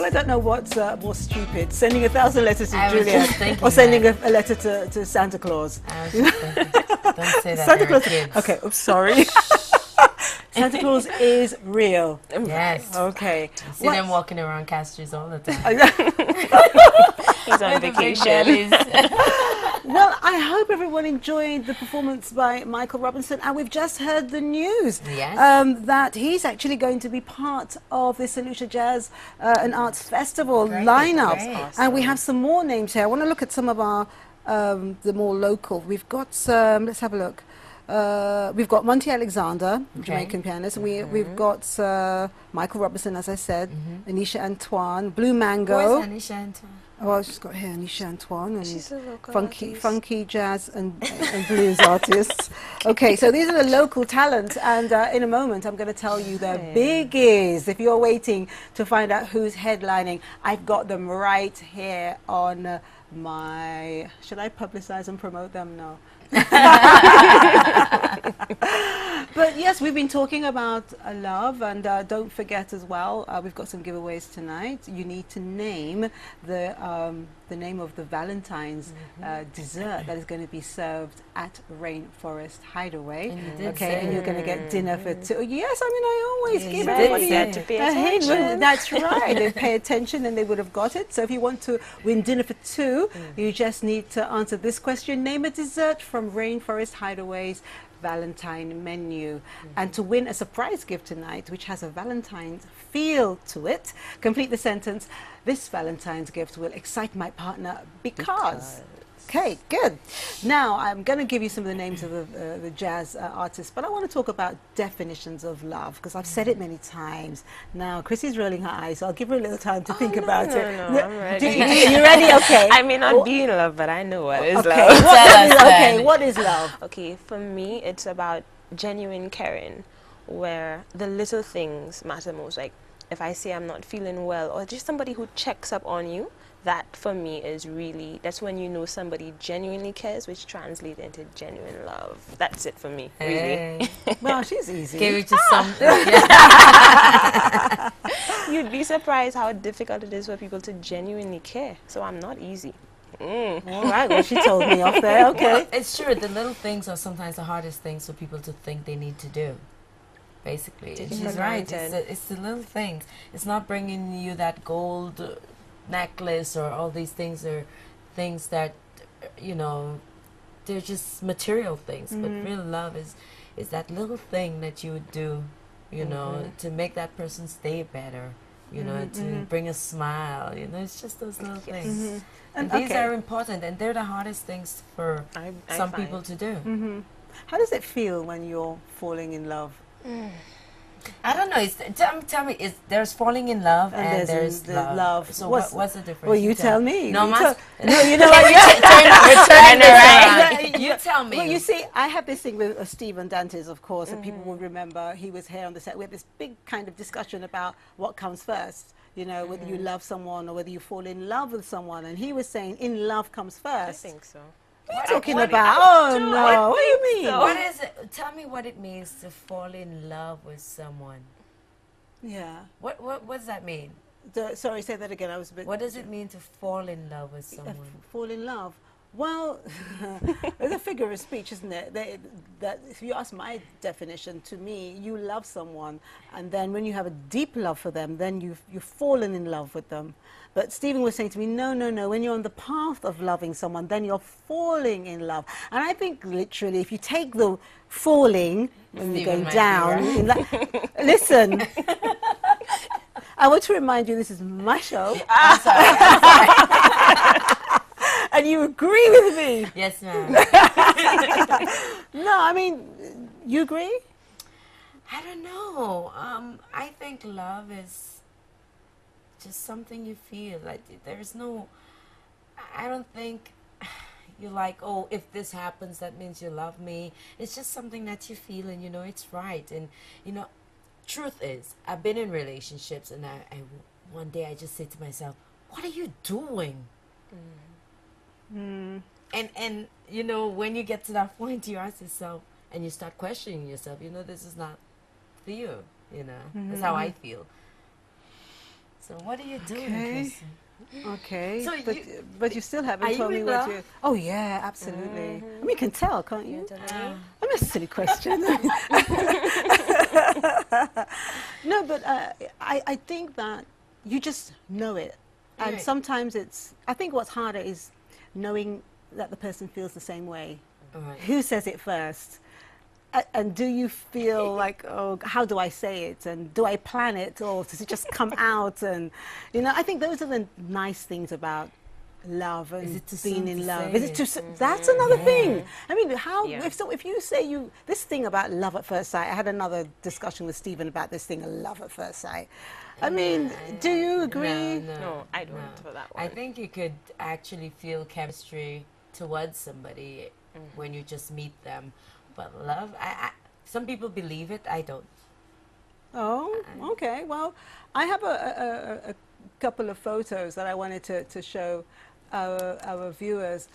Well, I don't know what's more stupid, sending 1,000 letters to I was Julia just thinking or sending that. a letter to Santa Claus. I was just thinking, don't say that. Santa There are Claus. kids. Okay, oops, sorry. Santa Claus is real. Yes. Okay. You see them walking around Castries all the time. He's on With the big vacation. bellies. Well, I hope everyone enjoyed the performance by Michael Robinson, and we've just heard the news Yes. that he's actually going to be part of the St. Lucia Jazz and Arts Festival Great, lineup. great. And we have some more names here. I want to look at some of our the more local. We've got some. Let's have a look. We've got Monty Alexander, Jamaican pianist. We've got Michael Robinson, as I said, Anisha Antoine, Blue Mango. Where's Anisha Antoine? Oh, she's got here Anisha Antoine and She's a local artist. funky jazz and blues artists. Okay, so these are the local talents, and in a moment I'm going to tell you their biggies. If you're waiting to find out who's headlining, I've got them right here on my. Should I publicize and promote them? No. But yes, we've been talking about love, and don't forget as well, we've got some giveaways tonight. You need to name the name of the Valentine's dessert that is going to be served at Rainforest Hideaway. Okay, and you're going to get dinner for two. Yes, I mean, I always give everybody to pay a hint. attention. That's right. They pay attention and they would have got it. So if you want to win dinner for two, you just need to answer this question. Name a dessert from Rainforest Hideaway's Valentine menu. And to win a surprise gift tonight, which has a Valentine's feel to it, complete the sentence, this Valentine's gift will excite my partner because. Okay, good. Now, I'm going to give you some of the names of the jazz artists, but I want to talk about definitions of love, because I've said it many times. Now, Chrissy's rolling her eyes, so I'll give her a little time to think about it. No, I'm ready. You ready? Okay. I may not be in love, but I know what is Okay, love. what is love? Okay, for me, it's about genuine caring, where the little things matter most. Like, if I say I'm not feeling well, or just somebody who checks up on you, that for me is really, that's when you know somebody genuinely cares, which translates into genuine love. That's it for me, really. Well, she's easy. Give it to some. You'd be surprised how difficult it is for people to genuinely care. So I'm not easy. All right, well, she told me off there. Okay. Well, it's true. The little things are sometimes the hardest things for people to think they need to do. Basically, and she's right. It's the little things. It's not bringing you that gold necklace or all these things, are things that, you know, they're just material things. But real love is that little thing that you would do, you know, to make that person stay better, you know, to bring a smile. You know, it's just those little things. And these are important, and they're the hardest things for some people to do. How does it feel when you're falling in love? I don't know. Tell me, there's falling in love and there's the love. So what's the difference? Well, you tell me. No, no, you know what? turn around. You tell me. Well, you see, I have this thing with Stephen Dantes, of course, and people will remember he was here on the set. We had this big kind of discussion about what comes first. You know, whether you love someone or whether you fall in love with someone. And he was saying, in love comes first. I think so. What are you talking about? Oh, no. What do you mean? What is it? Tell me what it means to fall in love with someone. Yeah. What does that mean? Sorry, say that again. I was a bit... What does it mean to fall in love with someone? Fall in love? Well, there's a figure of speech, isn't it? That if you ask my definition, to me, you love someone, and then when you have a deep love for them, then you've fallen in love with them. But Stephen was saying to me, no, when you're on the path of loving someone, then you're falling in love. And I think literally, if you take the falling, when you're going down, listen, I want to remind you, this is my show. I'm sorry. And you agree with me? Yes, ma'am. No, I mean, you agree? I don't know. I think love is just something you feel. Like there's no. I don't think you're like, oh, if this happens, that means you love me. It's just something that you feel, and you know it's right. And you know, truth is, I've been in relationships, and I one day I just say to myself, what are you doing? And you know, when you get to that point, you ask yourself, and you start questioning yourself, you know, this is not for you, you know. That's how I feel. So what are you doing, Okay. Kristen? Okay, So but you still haven't are you told me in what love? you... Oh, yeah, absolutely. I mean, you can tell, can't you? Totally. I mean, a silly question. No, but I think that you just know it. And Right. sometimes it's... I think what's harder is knowing that the person feels the same way. Right. Who says it first? And do you feel like, oh, how do I say it? And do I plan it? Or does it just come out? And, you know, I think those are the nice things about love and Is it too being soon in to love. say Is it too it? soon? That's another thing. Yeah. I mean, how, Yeah. if you say this thing about love at first sight, I had another discussion with Stephen about this thing of love at first sight. I mean, do you agree? No, I don't for that one. I think you could actually feel chemistry towards somebody when you just meet them. But love, some people believe it, I don't. Oh, okay. Well, I have a couple of photos that I wanted to show our viewers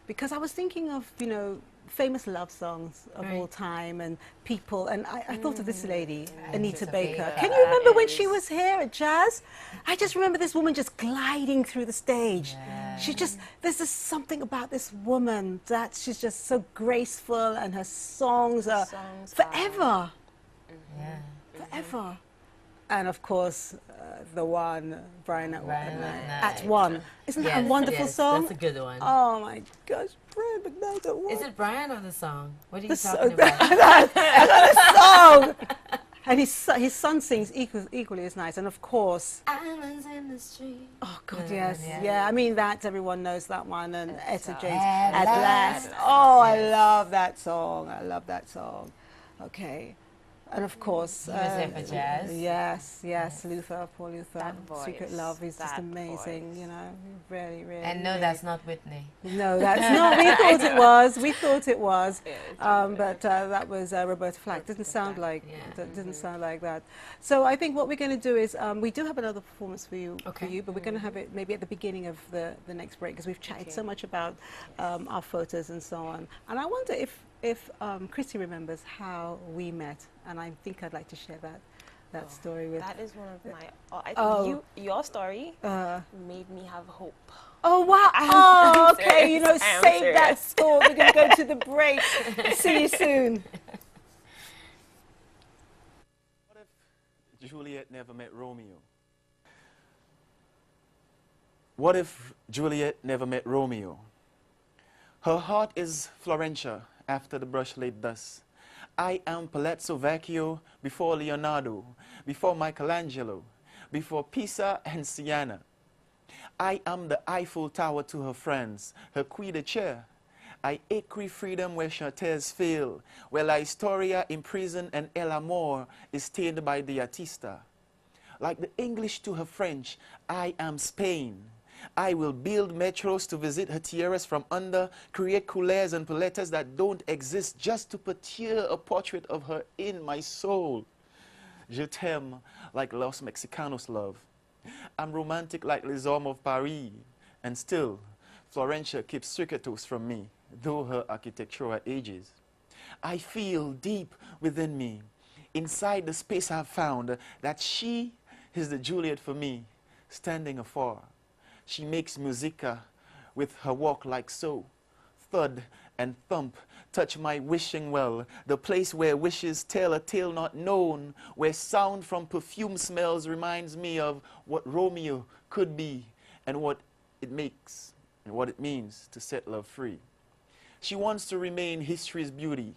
because I was thinking of, you know, famous love songs of all time and people, and I thought of this lady, Anita Baker. Can you remember when she was here at Jazz? I just remember this woman just gliding through the stage. Yeah. She just, there's just something about this woman that she's just so graceful, and her songs are forever. Yeah. Forever. And of course, the one, Brian at Brian At McKnight. One. Isn't that Yes, a wonderful yes, song? That's a good one. Oh my gosh, Brian McKnight at One. Is it Brian or the song? What are you The talking so- about? Another song! And his son sings equally as nice. And of course, Islands in the street. oh God, Yeah, yes. yeah. Yeah, I mean, that everyone knows that one. And Etta James, At At Last. Last. Oh, I Yes. love that song. I love that song. Okay. And of course, He was there for Jazz. Yes, Luther, Paul Luther, That Secret voice, Love is just that amazing, voice. you know, really, really. And no, really. that's not Whitney. No, that's not. We thought it was. We thought it was, Yeah, but that was Roberta Flack. Didn't sound like. Yeah. That didn't sound like that. So I think what we're going to do is we do have another performance for you, Okay. but we're going to have it maybe at the beginning of the next break because we've chatted so much about our photos and so on. And I wonder if Christy remembers how we met, and I think I'd like to share that story with. That is one of my. I Oh. think your story made me have hope. Oh wow! I'm Oh, okay. serious. You know, I'm save that serious. thought. We're going to go to the break. See you soon. What if Juliet never met Romeo? What if Juliet never met Romeo? Her heart is Florentia after the brush laid dust. I am Palazzo Vecchio before Leonardo, before Michelangelo, before Pisa and Siena. I am the Eiffel Tower to her friends, her Quai de Chair. I acre freedom where Chartres fail, where La Historia imprisoned and El Amor is stained by the artista. Like the English to her French, I am Spain. I will build metros to visit her tiaras from under, create couleurs and paletas that don't exist just to picture a portrait of her in my soul. Je t'aime like Los Mexicanos love. I'm romantic like Les Hommes of Paris. And still, Florentia keeps circuitos from me, though her architectural ages. I feel deep within me, inside the space I've found, that she is the Juliet for me, standing afar. She makes musica with her walk like so. Thud and thump touch my wishing well, the place where wishes tell a tale not known, where sound from perfume smells reminds me of what Romeo could be and what it makes and what it means to set love free. She wants to remain history's beauty.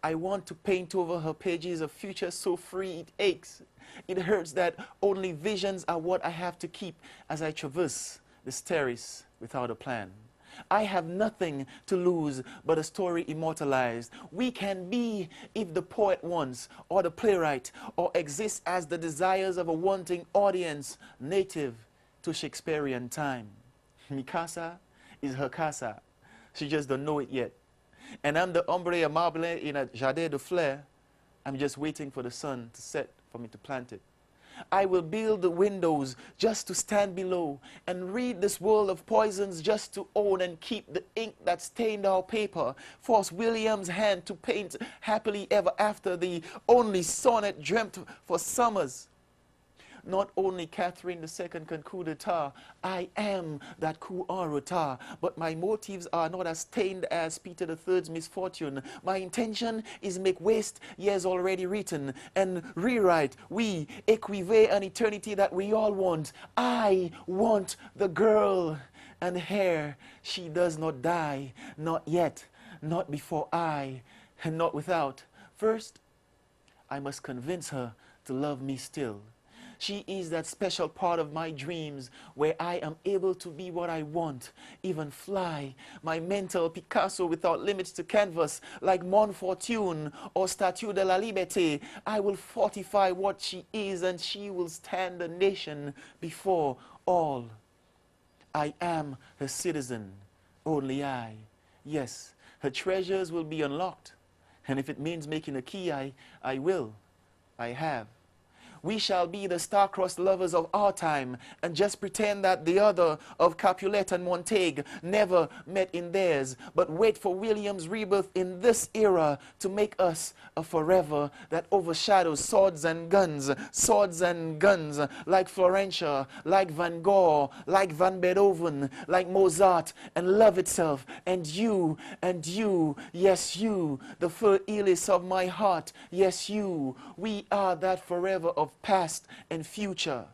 I want to paint over her pages a future so free it aches. It hurts that only visions are what I have to keep as I traverse this terrace without a plan. I have nothing to lose but a story immortalized. We can be if the poet wants, or the playwright, or exist as the desires of a wanting audience native to Shakespearean time. Mikasa is her casa. She just don't know it yet. And I'm the ombre amable in a jardin de fleurs. I'm just waiting for the sun to set for me to plant it. I will build the windows just to stand below and read this world of poisons just to own and keep the ink that stained our paper. Force William's hand to paint happily ever after, the only sonnet dreamt for summers. not only Catherine II can coup d'etat, I am that coup en retard. But my motives are not as stained as Peter III's misfortune. My intention is make waste years already written and rewrite, we equive an eternity that we all want. I want the girl and hair. She does not die, not yet, not before I, and not without. First, I must convince her to love me still. She is that special part of my dreams where I am able to be what I want, even fly, my mental Picasso without limits to canvas, like Mon Fortune or Statue de la Liberté. I will fortify what she is, and she will stand a nation before all. I am her citizen, only I. Yes, her treasures will be unlocked, and if it means making a key, I will. I have. We shall be the star-crossed lovers of our time and just pretend that the other of Capulet and Montague never met in theirs, but wait for William's rebirth in this era to make us a forever that overshadows swords and guns, like Florentia, like Van Gogh, like Van Beethoven, like Mozart, and love itself, and you, yes you, the fur Elis of my heart, yes you, we are that forever of past and future.